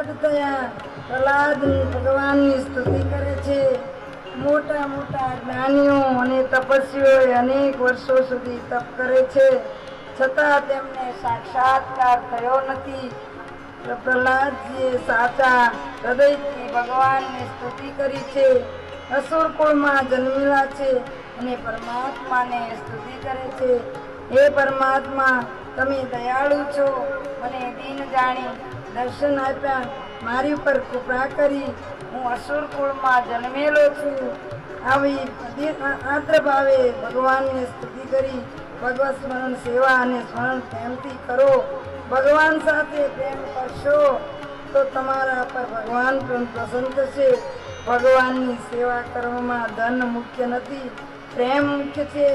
પ્રગટ થયા પ્રહલાદ ભગવાનની સ્તુતિ કરે છે। મોટા મોટા જ્ઞાનીઓ અને તપસ્વીઓએ અનેક વર્ષો સુધી તપ કરે છે, છતાં તેમને સાક્ષાત્કાર થયો નથી। પ્રહલાદજીએ સાચા હૃદયથી ભગવાનની સ્તુતિ કરી છે। અસુર કુળમાં જન્મેલા છે અને પરમાત્માને સ્તુતિ કરે છે। હે પરમાત્મા, તમે દયાળુ છો, મને દીન જાણી દર્શન આપ્યા, મારી ઉપર કૃપા કરી। હું અસુર કુળમાં જન્મેલો છું। આવી આદ્ર ભાવે ભગવાનની સ્તુતિ કરી ભગવત સ્મરણ સેવા અને સ્મરણ પ્રેમથી કરો। ભગવાન સાથે પ્રેમ કરશો તો તમારા પર ભગવાન પણ પ્રસન્ન થશે। ભગવાનની સેવા કરવામાં ધન મુખ્ય નથી, પ્રેમ મુખ્ય છે।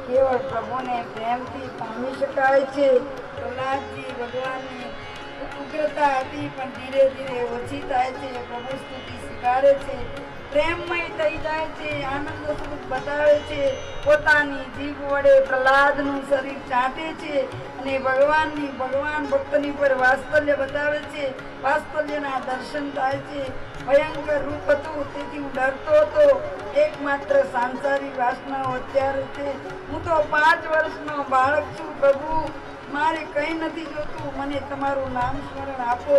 કેવળ પ્રભુને પ્રેમથી પામી શકાય છે। પ્રહલાદજી ભગવાનની ઉગ્રતા હતી પણ ધીરે ધીરે ઓછી થાય છે। પ્રભુ સ્તુતિ સ્વીકારે છે, પ્રેમમય થઈ જાય છે, આનંદ સ્વરૂપ બતાવે છે। પોતાની જીભ વડે પ્રહલાદનું શરીર ચાટે છે અને ભગવાન ભક્તની પર વાત્સલ્ય બતાવે છે। વાત્સલ્યના દર્શન થાય છે। ભયંકર રૂપ હતું, તેથી હું ડરતો હતો। એકમાત્ર સાંસારિક વાસનાઓ અત્યારે છે। હું તો 5 વર્ષનો બાળક છું। પ્રભુ, મારે કંઈ નથી જોતું, મને તમારું નામ સ્મરણ આપો।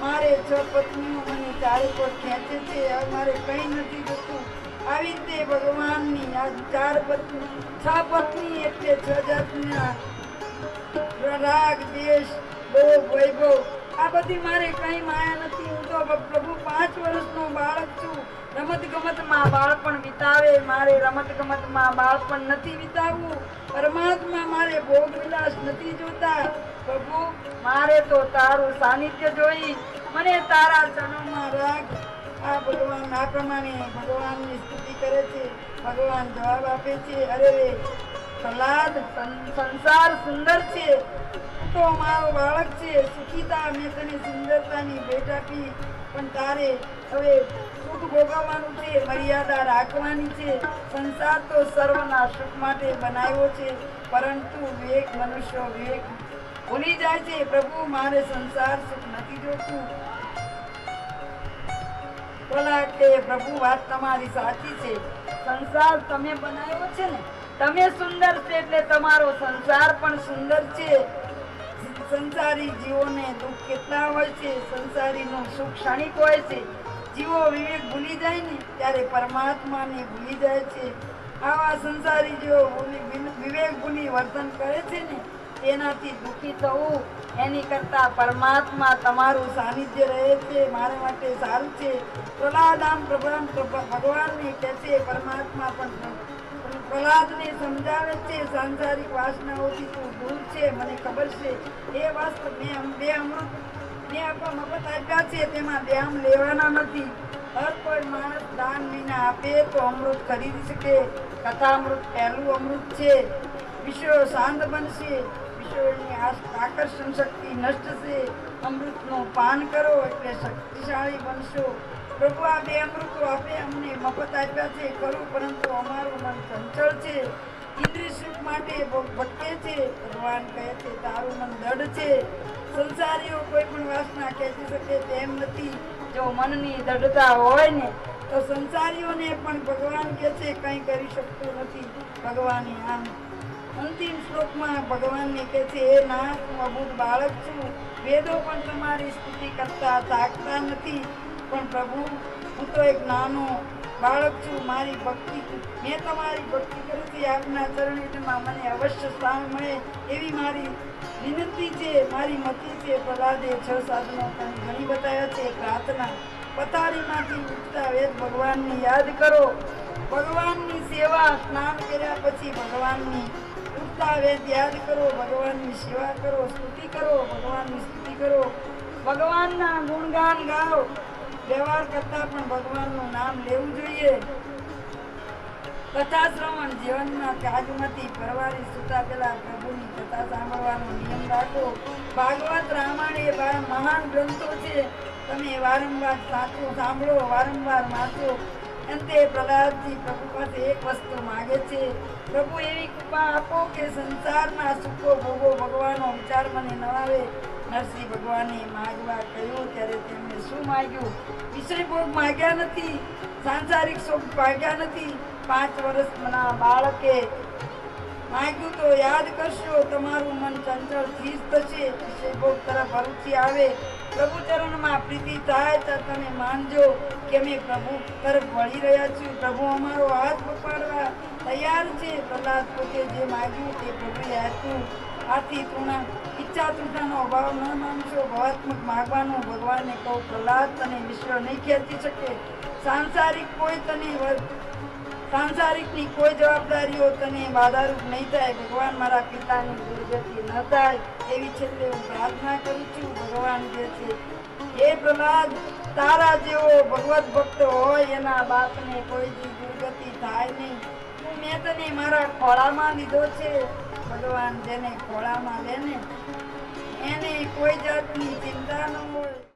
મારે 6 પત્નીઓ મને ચારે કોર ખેંચે છે, હવે મારે કંઈ નથી જોતું। આવી રીતે ભગવાનની આ 6 પત્ની એટલે 6 જાતના રાગ, દેશ, લોભ, વૈભવ, આ બધી મારે કંઈ માયા નથી। હું તો પ્રભુ 5 વર્ષનો બાળક છું। રમત ગમતમાં બાળપણ વિતાવે, મારે રમત ગમતમાં બાળપણ નથી વિતાવવું। પરમાત્મા, મારે ભોગ વિલાસ નથી જોતા। પ્રભુ, મારે તો તારું સાનિધ્ય જોઈ, મને તારા ચરણોમાં રાખ। આ ભગવાન આ પ્રમાણે ભગવાનની સ્તુતિ કરે છે। ભગવાન જવાબ આપે છે, અરે પ્રહલાદ, સંસાર સુંદર છે, તો મારો બાળક છે, સુખીતા, મેં તને સુંદરતાની ભેટ આપી, પણ તારે હવે સુખ ભોગવવાનું છે, મર્યાદા રાખવાની છે। સંસાર તો સર્વના સુખ માટે બનાવ્યો છે, પરંતુ મનુષ્યો વિવેક ભૂલી જાય છે। પ્રભુ, મારે સંસાર સુખ નથી જોતું। પ્રહલાદ કે, પ્રભુ, વાત તમારી સાચી છે, સંસાર તમે બનાવ્યો છે ને, તમે સુંદર છે એટલે તમારો સંસાર પણ સુંદર છે। સંસારી જીવોને દુઃખ કેટલા હોય છે, સંસારીનું સુખ ક્ષણિક હોય છે। જીવો વિવેક ભૂલી જાય ને ત્યારે પરમાત્માને ભૂલી જાય છે। આવા સંસારી જીવો વિવેક ભૂલી વર્તન કરે છે ને, તેનાથી દુઃખી થવું એની કરતા પરમાત્મા તમારું સાનિધ્ય રહે છે, મારા માટે સારું છે। પ્રહલાદ આમ ભગવાનને કહે છે, પરમાત્મા પણ પ્રહલાદને સમજાવે છે, સાંસારિક વાસનાઓથી તું દૂર છે, મને ખબર છે। એ વાસ્તવ મેં 2 અમૃત મફત આપ્યા છે, તેમાં 2 આમ લેવાના નથી। હર કોઈ માણસ દાન વિના આપે તો અમૃત ખરીદી શકે। કથામૃત પહેલું અમૃત છે। વિશ્વ શાંત બનશે, વિશ્વની આકર્ષણ શક્તિ નષ્ટ છે। અમૃતનું પાન કરો એટલે શક્તિશાળી બનશો। પ્રભુ, આ 2 અમૃતો આપે અમને મફત આપ્યા છે ખરું, પરંતુ અમારું મન ચંચળ છે, ઇન્દ્રિય સુખ માટે ભટકે છે। ભગવાન કહે છે, તારું મન દૃઢ છે, સંસારીઓ કોઈ પણ વાસના ખેંચી શકે તેમ નથી। જો મનની દૃઢતા હોય ને તો સંસારીઓને પણ ભગવાન કહે છે કંઈ કરી શકતું નથી। ભગવાને આમ અંતિમ શ્લોકમાં ભગવાનને કહે છે, હે નાથ, હું અબુધ બાળક છું, વેદો પણ તમારી સ્તુતિ કરતા થાકતા નથી, પણ પ્રભુ, હું તો એક નાનો બાળક છું, મારી ભક્તિ મેં તમારી ભક્તિ કરી છે, આપના ચરણમાં મને અવશ્ય સ્થાન મળે એવી મારી વિનંતી છે, મારી મતિ છે। પ્રહલાદે 6 સાધનો ઘણી બતાવ્યા છે। પ્રાર્થના, પથારીમાંથી ઉઠતા વેદ ભગવાનને યાદ કરો। ભગવાનની સેવા, સ્નાન કર્યા પછી ભગવાનની ઉઠતા વેદ યાદ કરો, ભગવાનની સેવા કરો, સ્તુતિ કરો, ભગવાનની સ્તુતિ કરો, ભગવાનના ગુણગાન ગાઓ। વ્યવહાર કરતા પણ ભગવાનનું નામ લેવું જોઈએ। કથા શ્રવણ, જીવનના કાજમાંથી પરવારી સુતા પહેલા પ્રભુની કથા સાંભળવાનો નિયમ રાખો। ભાગવત, રામાયણ એ મહાન ગ્રંથો છે, તમે વારંવાર સાંભળો, વારંવાર વાંચો। અંતે પ્રહલાદજી પ્રભુ પાસે એક વસ્તુ માગે છે, પ્રભુ, એવી કૃપા આપો કે સંસારના સુખો ભોગો ભગવાનનો વિચાર મને ન આવે। નરસિંહ ભગવાને માગવા કહ્યું ત્યારે તેમણે શું માગ્યું? વિષય ભોગ માગ્યા નથી, સાંસારિક સુખ માગ્યા નથી. 5 વર્ષના બાળકે માગ્યું તો યાદ કરશો, તમારું મન ચંચળ સ્થિર થશે, વિષય ભોગ તરફ અરુચિ આવે, પ્રભુ ચરણમાં પ્રીતિ થાય તો તમે માનજો કે અમે પ્રભુ તરફ વળી રહ્યા છીએ. પ્રભુ અમારો હાથ પકડવા તૈયાર છે. પ્રહલાદ પોતે જે માગ્યું તે પ્રભુએ આપ્યું. આથી ઈચ્છા તૃષ્ણાનો અભાવ ન માનશો. ભાવાત્મક માગવાનું. ભગવાનને કહું, પ્રહલાદ, તને વિશ્વ નહીં ખેંચી શકે. સાંસારિકની કોઈ જવાબદારીઓ તને બાધારૂપ નહીં થાય. ભગવાન મારા પિતાની દુર્ગતિ ન થાય એવી છેલ્લે હું પ્રાર્થના કરું છું. ભગવાન કહે છે, હે પ્રહલાદ, તારા જેવો ભગવત ભક્ત હોય એના બાપને કોઈ દુર્ગતિ થાય નહીં. મેં તને મારા ખોળામાં લીધો છે. ભગવાન જેને ખોળામાં લે ને એને કોઈ જાતની ચિંતા ન હોય.